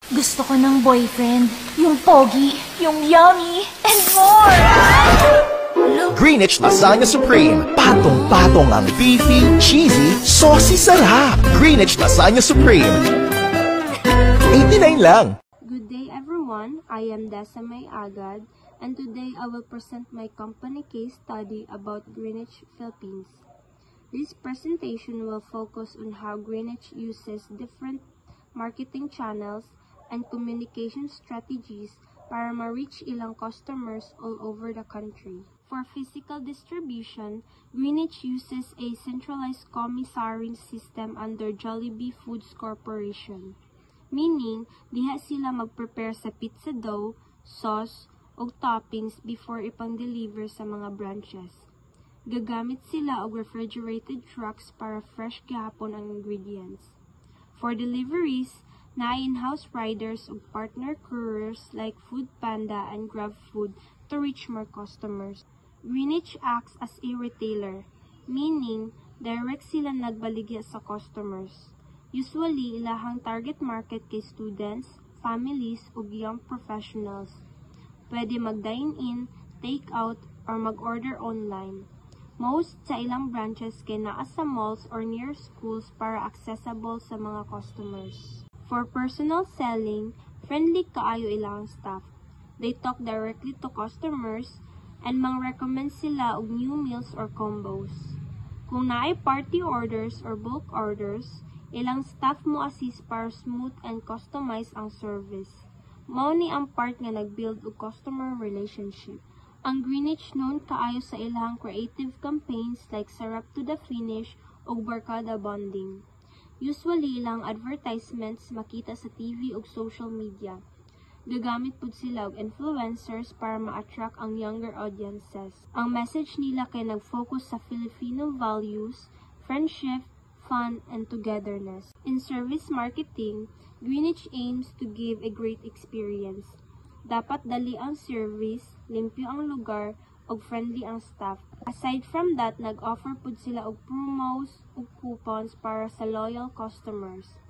Gusto ko ng boyfriend, yung pogi, yung yummy, and more! Greenwich Lasagna Supreme. Patong-patong ang beefy, cheesy, saucy sarap. Greenwich Lasagna Supreme. 89 lang. Good day everyone, I am Desamay Agad, and today I will present my company case study about Greenwich Philippines. This presentation will focus on how Greenwich uses different marketing channels and communication strategies para ma-reach ilang customers all over the country. For physical distribution, Greenwich uses a centralized commissarying system under Jollibee Foods Corporation. Meaning, diha sila mag-prepare sa pizza dough, sauce, o toppings before ipang-deliver sa mga branches. Gagamit sila og refrigerated trucks para fresh gihapon ang ingredients. For deliveries, na in-house riders o partner couriers like Foodpanda and GrabFood to reach more customers. Greenwich acts as a retailer, meaning direct sila nagbaligya sa customers. Usually, ilahang target market kay students, families, o young professionals. Pwede mag-dine-in, take-out, or mag-order online. Most sa ilang branches kay naa sa malls or near schools para accessible sa mga customers. For personal selling, friendly kaayo ilang staff. They talk directly to customers and mang-recommend sila og new meals or combos. Kung naay party orders or bulk orders, ilang staff mo assist para smooth and customize ang service. Mao ni ang part nga nag-build og customer relationship. Ang Greenwich known kaayo sa ilang creative campaigns like Sarap to the Finish o Barkada Bonding. Usually, ilang advertisements makita sa TV ug social media. Gagamit pud sila og influencers para ma-attract ang younger audiences. Ang message nila kay nag-focus sa Filipino values, friendship, fun, and togetherness. In service marketing, Greenwich aims to give a great experience. Dapat dali ang service, limpyo ang lugar, og friendly ang staff. Aside from that, nag-offer pud sila og promos ug coupons para sa loyal customers.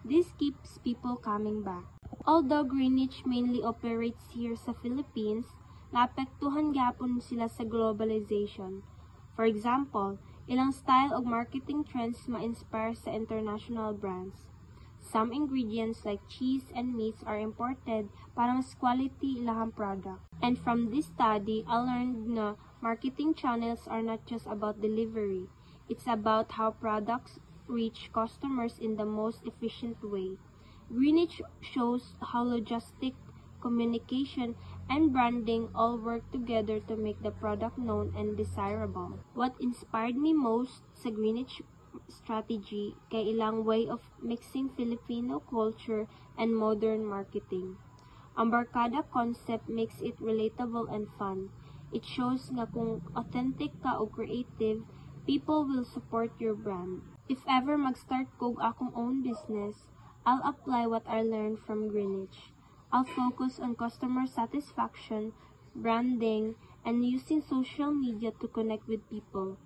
This keeps people coming back. Although Greenwich mainly operates here sa Philippines, naapektuhan gyapon sila sa globalization. For example, ilang style og marketing trends ma-inspire sa international brands. Some ingredients like cheese and meats are imported para mas quality ilahang product. And from this study, I learned na marketing channels are not just about delivery. It's about how products reach customers in the most efficient way. Greenwich shows how logistic, communication, and branding all work together to make the product known and desirable. What inspired me most sa Greenwich strategy kay ilang way of mixing Filipino culture and modern marketing. Ang Barkada concept makes it relatable and fun. It shows nga kung authentic ka o creative, people will support your brand. If ever mag-start kog akong own business, I'll apply what I learned from Greenwich. I'll focus on customer satisfaction, branding, and using social media to connect with people.